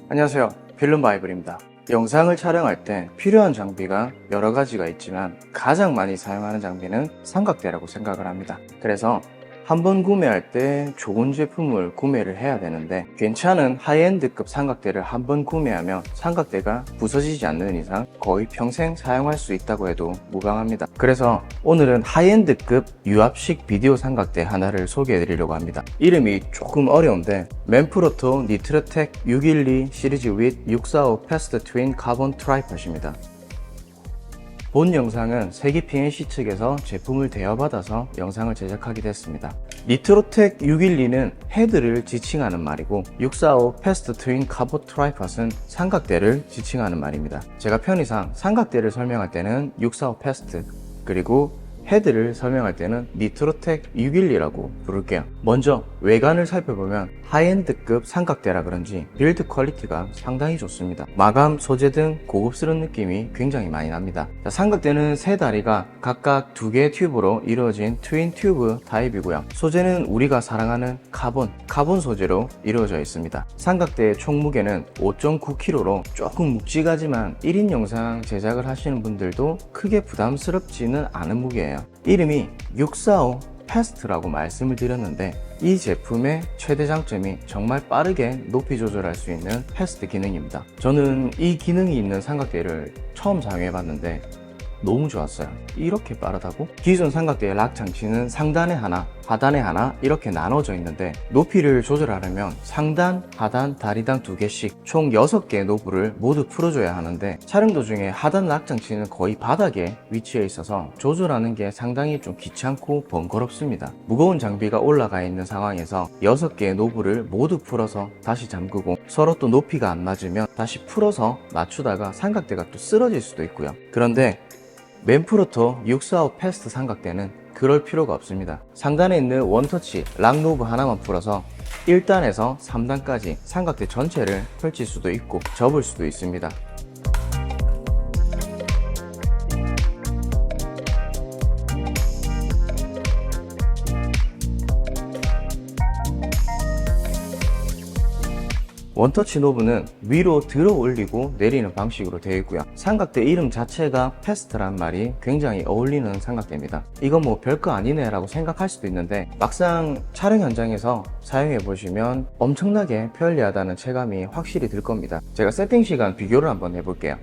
안녕하세요, 필름 바이블입니다. 영상을 촬영할 때 필요한 장비가 여러 가지가 있지만 가장 많이 사용하는 장비는 삼각대라고 생각을 합니다. 그래서 한번 구매할 때 좋은 제품을 구매를 해야 되는데, 괜찮은 하이엔드급 삼각대를 한번 구매하면 삼각대가 부서지지 않는 이상 거의 평생 사용할 수 있다고 해도 무방합니다. 그래서 오늘은 하이엔드급 유압식 비디오 삼각대 하나를 소개해 드리려고 합니다. 이름이 조금 어려운데 맨프로토 니트로텍 612 시리즈 with 645 패스트 트윈 카본 트라이팟입니다. 본 영상은 세기 PNC 측에서 제품을 대여받아서 영상을 제작하기도 했습니다. 니트로텍 612는 헤드를 지칭하는 말이고 645 패스트 트윈 카본 트라이팟은 삼각대를 지칭하는 말입니다. 제가 편의상 삼각대를 설명할 때는 645 패스트, 그리고 헤드를 설명할 때는 니트로텍 612라고 부를게요. 먼저 외관을 살펴보면 하이엔드급 삼각대라 그런지 빌드 퀄리티가 상당히 좋습니다. 마감, 소재 등 고급스러운 느낌이 굉장히 많이 납니다. 삼각대는 세 다리가 각각 2개의 튜브로 이루어진 트윈 튜브 타입이고요. 소재는 우리가 사랑하는 카본 소재로 이루어져 있습니다. 삼각대의 총 무게는 5.9kg로 조금 묵직하지만 1인 영상 제작을 하시는 분들도 크게 부담스럽지는 않은 무게예요. 이름이 645 패스트라고 말씀을 드렸는데, 이 제품의 최대 장점이 정말 빠르게 높이 조절할 수 있는 패스트 기능입니다. 저는 이 기능이 있는 삼각대를 처음 사용해 봤는데 너무 좋았어요. 이렇게 빠르다고? 기존 삼각대의 락 장치는 상단에 하나, 하단에 하나 이렇게 나눠져 있는데, 높이를 조절하려면 상단, 하단, 다리당 2개씩 총 6개의 노브를 모두 풀어줘야 하는데, 촬영 도중에 하단 락 장치는 거의 바닥에 위치해 있어서 조절하는 게 상당히 좀 귀찮고 번거롭습니다. 무거운 장비가 올라가 있는 상황에서 6개의 노브를 모두 풀어서 다시 잠그고, 서로 또 높이가 안 맞으면 다시 풀어서 맞추다가 삼각대가 또 쓰러질 수도 있고요. 그런데 맨프로토 645 패스트 삼각대는 그럴 필요가 없습니다. 상단에 있는 원터치 락 노브 하나만 풀어서 1단에서 3단까지 삼각대 전체를 펼칠 수도 있고 접을 수도 있습니다. 원터치 노브는 위로 들어 올리고 내리는 방식으로 되어 있고요. 삼각대 이름 자체가 패스트란 말이 굉장히 어울리는 삼각대입니다. 이건 뭐 별거 아니네 라고 생각할 수도 있는데, 막상 촬영 현장에서 사용해 보시면 엄청나게 편리하다는 체감이 확실히 들 겁니다. 제가 세팅 시간 비교를 한번 해볼게요.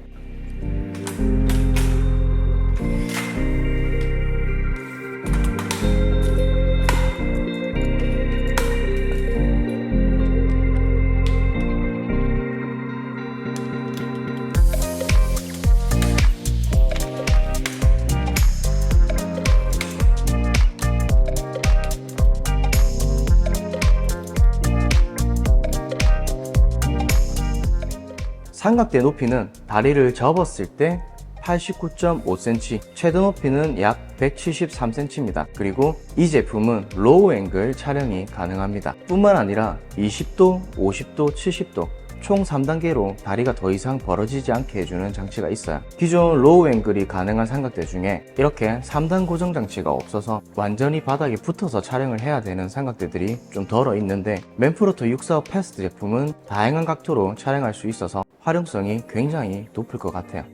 삼각대 높이는 다리를 접었을 때 89.5cm, 최대 높이는 약 173cm입니다. 그리고 이 제품은 로우 앵글 촬영이 가능합니다. 뿐만 아니라 20도, 50도, 70도 총 3단계로 다리가 더 이상 벌어지지 않게 해주는 장치가 있어요. 기존 로우 앵글이 가능한 삼각대 중에 이렇게 3단 고정 장치가 없어서 완전히 바닥에 붙어서 촬영을 해야 되는 삼각대들이 좀 덜어 있는데, 맨프로토 645 패스트 제품은 다양한 각도로 촬영할 수 있어서 활용성이 굉장히 높을 것 같아요.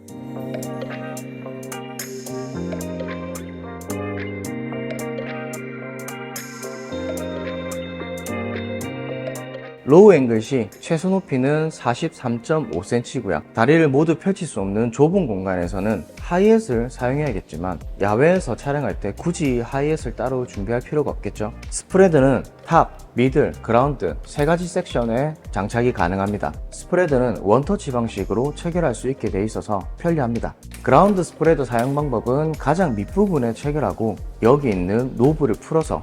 로우 앵글 시 최소 높이는 43.5cm고요. 다리를 모두 펼칠 수 없는 좁은 공간에서는 하이햇을 사용해야겠지만, 야외에서 촬영할 때 굳이 하이햇을 따로 준비할 필요가 없겠죠. 스프레드는 탑, 미들, 그라운드 3가지 섹션에 장착이 가능합니다. 스프레드는 원터치 방식으로 체결할 수 있게 돼 있어서 편리합니다. 그라운드 스프레드 사용 방법은 가장 밑부분에 체결하고 여기 있는 노브를 풀어서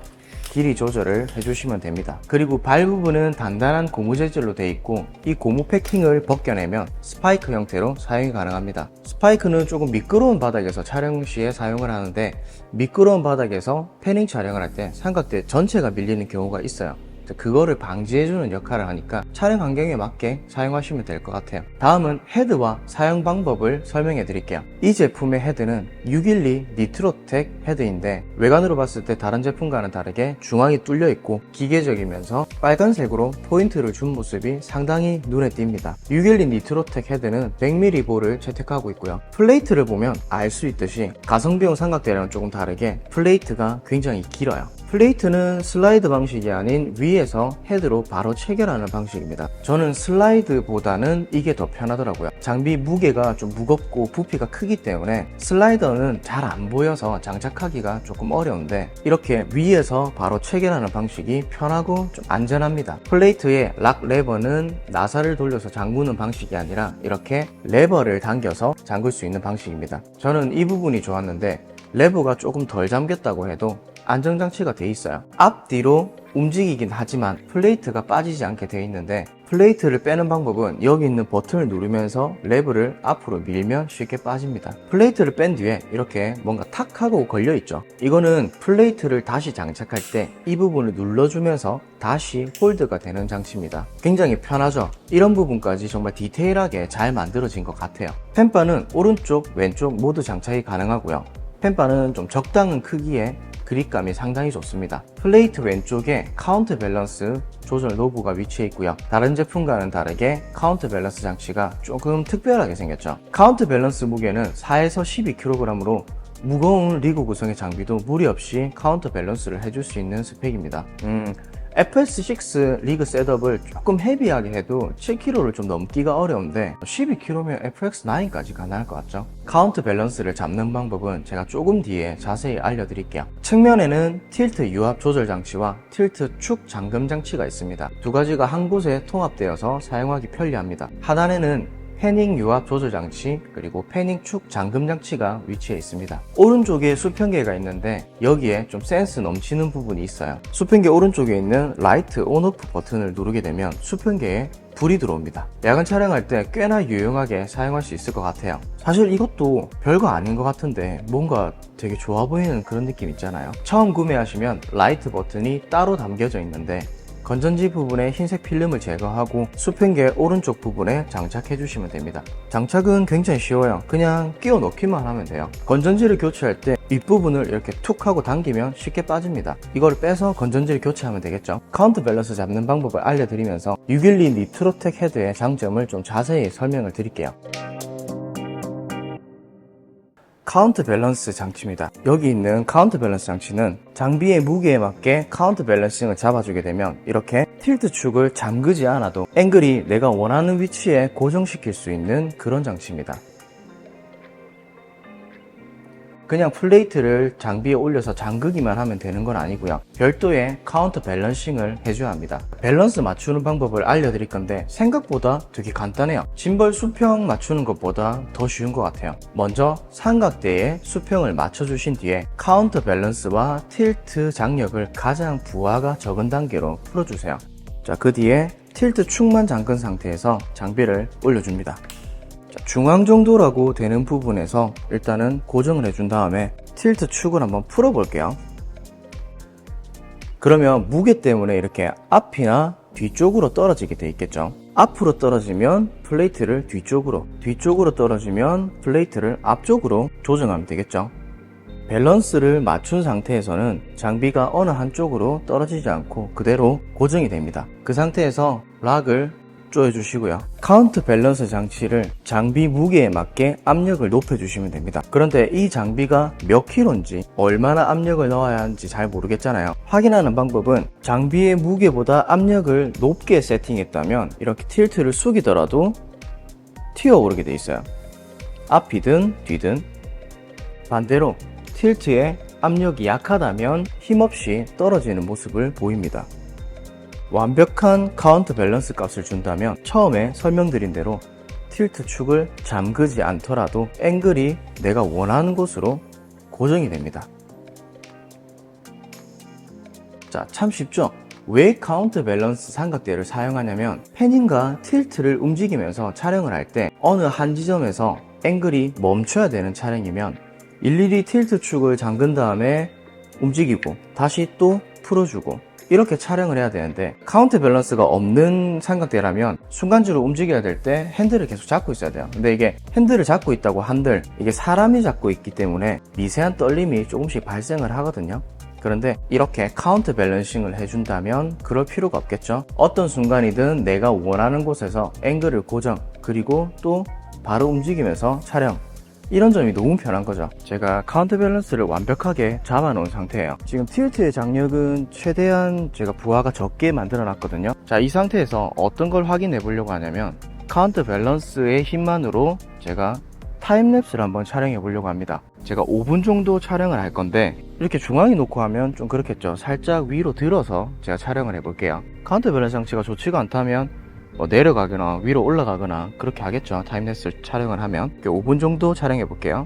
길이 조절을 해주시면 됩니다. 그리고 발 부분은 단단한 고무 재질로 되어 있고, 이 고무 패킹을 벗겨내면 스파이크 형태로 사용이 가능합니다. 스파이크는 조금 미끄러운 바닥에서 촬영 시에 사용을 하는데, 미끄러운 바닥에서 패닝 촬영을 할 때 삼각대 전체가 밀리는 경우가 있어요. 그거를 방지해주는 역할을 하니까 촬영 환경에 맞게 사용하시면 될 것 같아요. 다음은 헤드와 사용 방법을 설명해 드릴게요. 이 제품의 헤드는 612 니트로텍 헤드인데 외관으로 봤을 때 다른 제품과는 다르게 중앙이 뚫려 있고 기계적이면서 빨간색으로 포인트를 준 모습이 상당히 눈에 띕니다. 612 니트로텍 헤드는 100mm 볼을 채택하고 있고요. 플레이트를 보면 알 수 있듯이 가성비용 삼각대랑은 조금 다르게 플레이트가 굉장히 길어요. 플레이트는 슬라이드 방식이 아닌 위에서 헤드로 바로 체결하는 방식입니다. 저는 슬라이드보다는 이게 더 편하더라고요. 장비 무게가 좀 무겁고 부피가 크기 때문에 슬라이더는 잘 안 보여서 장착하기가 조금 어려운데 이렇게 위에서 바로 체결하는 방식이 편하고 좀 안전합니다. 플레이트의 락 레버는 나사를 돌려서 잠그는 방식이 아니라 이렇게 레버를 당겨서 잠글 수 있는 방식입니다. 저는 이 부분이 좋았는데 레버가 조금 덜 잠겼다고 해도 안정장치가 돼 있어요. 앞뒤로 움직이긴 하지만 플레이트가 빠지지 않게 돼 있는데 플레이트를 빼는 방법은 여기 있는 버튼을 누르면서 레버를 앞으로 밀면 쉽게 빠집니다. 플레이트를 뺀 뒤에 이렇게 뭔가 탁 하고 걸려 있죠. 이거는 플레이트를 다시 장착할 때 이 부분을 눌러주면서 다시 홀드가 되는 장치입니다. 굉장히 편하죠. 이런 부분까지 정말 디테일하게 잘 만들어진 것 같아요. 펜바는 오른쪽 왼쪽 모두 장착이 가능하고요. 펜바는 좀 적당한 크기의 그립감이 상당히 좋습니다. 플레이트 왼쪽에 카운터 밸런스 조절 노브가 위치해 있고요. 다른 제품과는 다르게 카운터 밸런스 장치가 조금 특별하게 생겼죠. 카운터 밸런스 무게는 4에서 12kg으로 무거운 리그 구성의 장비도 무리 없이 카운터 밸런스를 해줄 수 있는 스펙입니다. FS6 리그 셋업을 조금 헤비하게 해도 7kg를 좀 넘기가 어려운데 12kg면 FX9까지 가능할 것 같죠? 카운트 밸런스를 잡는 방법은 제가 조금 뒤에 자세히 알려드릴게요. 측면에는 틸트 유압 조절 장치와 틸트 축 잠금 장치가 있습니다. 두 가지가 한 곳에 통합되어서 사용하기 편리합니다. 하단에는 패닝 유압 조절 장치 그리고 패닝 축 잠금 장치가 위치해 있습니다. 오른쪽에 수평계가 있는데 여기에 좀 센스 넘치는 부분이 있어요. 수평계 오른쪽에 있는 라이트 온오프 버튼을 누르게 되면 수평계에 불이 들어옵니다. 야간 촬영할 때 꽤나 유용하게 사용할 수 있을 것 같아요. 사실 이것도 별거 아닌 것 같은데 뭔가 되게 좋아 보이는 그런 느낌 있잖아요. 처음 구매하시면 라이트 버튼이 따로 담겨져 있는데 건전지 부분에 흰색 필름을 제거하고 수평계 오른쪽 부분에 장착해 주시면 됩니다. 장착은 굉장히 쉬워요. 그냥 끼워 넣기만 하면 돼요. 건전지를 교체할 때 윗부분을 이렇게 툭 하고 당기면 쉽게 빠집니다. 이걸 빼서 건전지를 교체하면 되겠죠. 카운트 밸런스 잡는 방법을 알려드리면서 612 니트로텍 헤드의 장점을 좀 자세히 설명을 드릴게요. 카운트 밸런스 장치입니다. 여기 있는 카운트 밸런스 장치는 장비의 무게에 맞게 카운트 밸런싱을 잡아주게 되면 이렇게 틸트 축을 잠그지 않아도 앵글이 내가 원하는 위치에 고정시킬 수 있는 그런 장치입니다. 그냥 플레이트를 장비에 올려서 잠그기만 하면 되는 건 아니고요. 별도의 카운터 밸런싱을 해줘야 합니다. 밸런스 맞추는 방법을 알려드릴 건데 생각보다 되게 간단해요. 짐벌 수평 맞추는 것보다 더 쉬운 것 같아요. 먼저 삼각대에 수평을 맞춰주신 뒤에 카운터 밸런스와 틸트 장력을 가장 부하가 적은 단계로 풀어주세요. 자, 그 뒤에 틸트 축만 잠근 상태에서 장비를 올려줍니다. 중앙 정도라고 되는 부분에서 일단은 고정을 해준 다음에 틸트 축을 한번 풀어 볼게요. 그러면 무게 때문에 이렇게 앞이나 뒤쪽으로 떨어지게 돼 있겠죠. 앞으로 떨어지면 플레이트를 뒤쪽으로 떨어지면 플레이트를 앞쪽으로 조정하면 되겠죠. 밸런스를 맞춘 상태에서는 장비가 어느 한쪽으로 떨어지지 않고 그대로 고정이 됩니다. 그 상태에서 락을 조여주시고요. 카운트 밸런스 장치를 장비 무게에 맞게 압력을 높여주시면 됩니다. 그런데 이 장비가 몇 킬로인지 얼마나 압력을 넣어야 하는지 잘 모르겠잖아요. 확인하는 방법은 장비의 무게보다 압력을 높게 세팅했다면 이렇게 틸트를 숙이더라도 튀어오르게 돼 있어요. 앞이든 뒤든. 반대로 틸트의 압력이 약하다면 힘없이 떨어지는 모습을 보입니다. 완벽한 카운트 밸런스 값을 준다면 처음에 설명드린 대로 틸트 축을 잠그지 않더라도 앵글이 내가 원하는 곳으로 고정이 됩니다. 자, 참 쉽죠? 왜 카운트 밸런스 삼각대를 사용하냐면 패닝과 틸트를 움직이면서 촬영을 할 때 어느 한 지점에서 앵글이 멈춰야 되는 촬영이면 일일이 틸트 축을 잠근 다음에 움직이고 다시 또 풀어주고 이렇게 촬영을 해야 되는데 카운터 밸런스가 없는 삼각대라면 순간적으로 움직여야 될 때 핸들을 계속 잡고 있어야 돼요. 근데 이게 핸들을 잡고 있다고 한들 이게 사람이 잡고 있기 때문에 미세한 떨림이 조금씩 발생을 하거든요. 그런데 이렇게 카운터 밸런싱을 해준다면 그럴 필요가 없겠죠. 어떤 순간이든 내가 원하는 곳에서 앵글을 고정, 그리고 또 바로 움직이면서 촬영, 이런 점이 너무 편한 거죠. 제가 카운터 밸런스를 완벽하게 잡아 놓은 상태예요. 지금 틸트의 장력은 최대한 제가 부하가 적게 만들어 놨거든요. 자, 이 상태에서 어떤 걸 확인해 보려고 하냐면 카운터 밸런스의 힘만으로 제가 타임랩스를 한번 촬영해 보려고 합니다. 제가 5분 정도 촬영을 할 건데 이렇게 중앙에 놓고 하면 좀 그렇겠죠. 살짝 위로 들어서 제가 촬영을 해 볼게요. 카운터 밸런스 장치가 좋지가 않다면 내려가거나 위로 올라가거나 그렇게 하겠죠. 타임랩스 촬영을 하면. 5분 정도 촬영해 볼게요.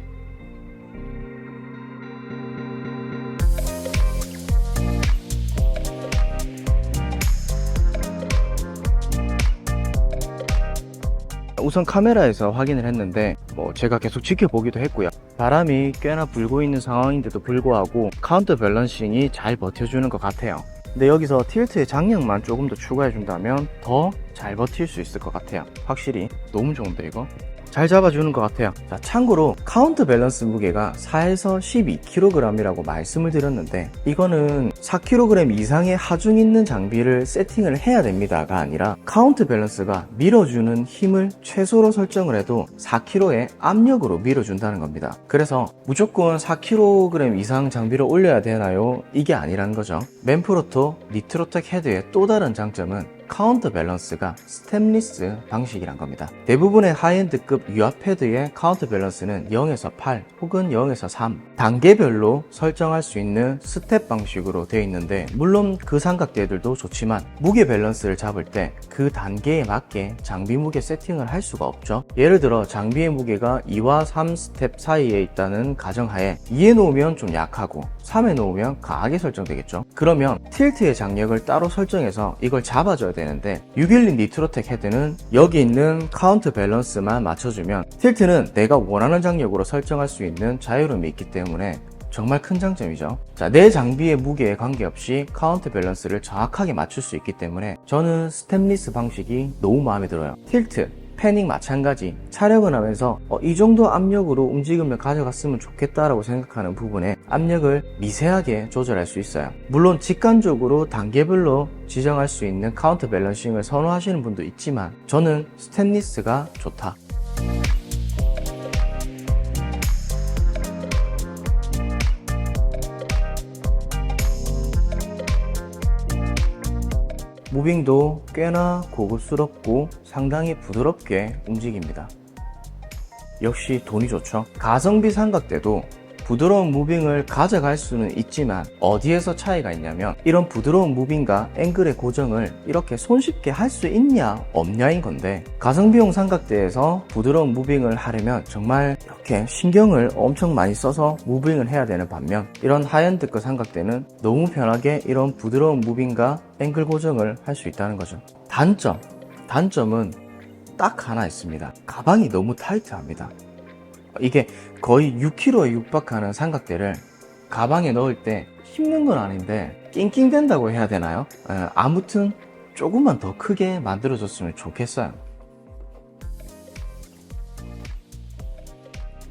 우선 카메라에서 확인을 했는데 제가 계속 지켜보기도 했고요. 바람이 꽤나 불고 있는 상황인데도 불구하고 카운터 밸런싱이 잘 버텨주는 것 같아요. 근데 여기서 틸트의 장력만 조금 더 추가해 준다면 더 잘 버틸 수 있을 것 같아요. 확실히 너무 좋은데 이거? 잘 잡아주는 것 같아요. 자, 참고로 카운터 밸런스 무게가 4에서 12kg이라고 말씀을 드렸는데 이거는 4kg 이상의 하중 있는 장비를 세팅을 해야 됩니다가 아니라 카운터 밸런스가 밀어주는 힘을 최소로 설정을 해도 4kg의 압력으로 밀어준다는 겁니다. 그래서 무조건 4kg 이상 장비를 올려야 되나요? 이게 아니라는 거죠. 맨프로토 니트로텍 헤드의 또 다른 장점은 카운터 밸런스가 스텝리스 방식이란 겁니다. 대부분의 하이엔드급 유압 패드의 카운터 밸런스는 0에서 8 혹은 0에서 3 단계별로 설정할 수 있는 스텝 방식으로 되어 있는데 물론 그 삼각대들도 좋지만 무게 밸런스를 잡을 때 그 단계에 맞게 장비 무게 세팅을 할 수가 없죠. 예를 들어 장비의 무게가 2와 3 스텝 사이에 있다는 가정하에 2에 놓으면 좀 약하고 3에 놓으면 강하게 설정되겠죠. 그러면 틸트의 장력을 따로 설정해서 이걸 잡아줘야 되는데 612 니트로텍 헤드는 여기 있는 카운터 밸런스만 맞춰주면 틸트는 내가 원하는 장력으로 설정할 수 있는 자유로움이 있기 때문에 정말 큰 장점이죠. 자, 내 장비의 무게에 관계없이 카운터 밸런스를 정확하게 맞출 수 있기 때문에 저는 스텝리스 방식이 너무 마음에 들어요. 틸트, 패닝 마찬가지 촬영을 하면서 이 정도 압력으로 움직임을 가져갔으면 좋겠다라고 생각하는 부분에 압력을 미세하게 조절할 수 있어요. 물론 직관적으로 단계별로 지정할 수 있는 카운터 밸런싱을 선호하시는 분도 있지만 저는 스텝리스가 좋다. 무빙도 꽤나 고급스럽고 상당히 부드럽게 움직입니다. 역시 돈이 좋죠. 가성비 삼각대도 부드러운 무빙을 가져갈 수는 있지만 어디에서 차이가 있냐면 이런 부드러운 무빙과 앵글의 고정을 이렇게 손쉽게 할 수 있냐 없냐인 건데 가성비용 삼각대에서 부드러운 무빙을 하려면 정말 이렇게 신경을 엄청 많이 써서 무빙을 해야 되는 반면 이런 하이엔드급 삼각대는 너무 편하게 이런 부드러운 무빙과 앵글 고정을 할 수 있다는 거죠. 단점은 딱 하나 있습니다. 가방이 너무 타이트합니다. 이게 거의 6kg에 육박하는 삼각대를 가방에 넣을 때 힘든 건 아닌데 낑낑댄다고 해야 되나요? 아무튼 조금만 더 크게 만들어줬으면 좋겠어요.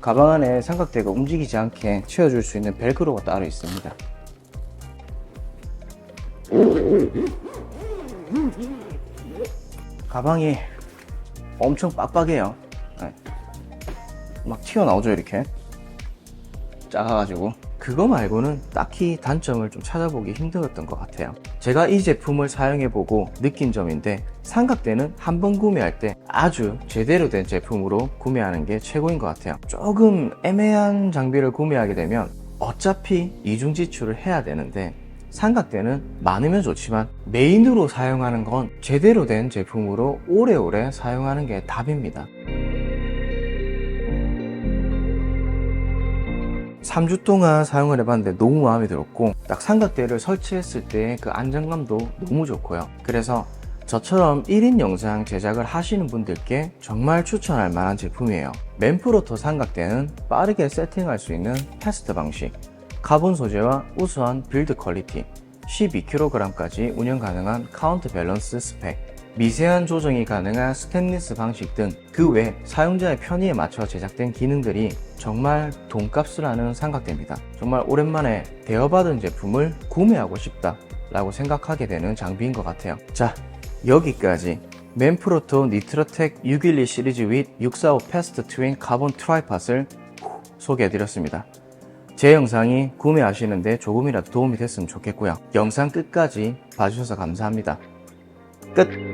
가방 안에 삼각대가 움직이지 않게 채워줄 수 있는 벨크로가 따로 있습니다. 가방이 엄청 빡빡해요. 막 튀어나오죠. 이렇게 작아가지고 그거 말고는 딱히 단점을 좀 찾아보기 힘들었던 것 같아요. 제가 이 제품을 사용해보고 느낀 점인데 삼각대는 한 번 구매할 때 아주 제대로 된 제품으로 구매하는 게 최고인 것 같아요. 조금 애매한 장비를 구매하게 되면 어차피 이중 지출을 해야 되는데 삼각대는 많으면 좋지만 메인으로 사용하는 건 제대로 된 제품으로 오래오래 사용하는 게 답입니다. 3주 동안 사용을 해봤는데 너무 마음에 들었고 딱 삼각대를 설치했을 때 그 안정감도 너무 좋고요. 그래서 저처럼 1인 영상 제작을 하시는 분들께 정말 추천할 만한 제품이에요. 맨프로토 삼각대는 빠르게 세팅할 수 있는 패스트 방식, 카본 소재와 우수한 빌드 퀄리티, 12kg까지 운영 가능한 카운트 밸런스 스펙, 미세한 조정이 가능한 스테인리스 방식 등 그 외 사용자의 편의에 맞춰 제작된 기능들이 정말 돈값을 하는 삼각대입니다. 정말 오랜만에 대여받은 제품을 구매하고 싶다 라고 생각하게 되는 장비인 것 같아요. 자, 여기까지 맨프로토 니트로텍 612 시리즈 윗 645 패스트 트윈 카본 트라이팟을 소개해드렸습니다. 제 영상이 구매하시는데 조금이라도 도움이 됐으면 좋겠고요. 영상 끝까지 봐주셔서 감사합니다. 끝!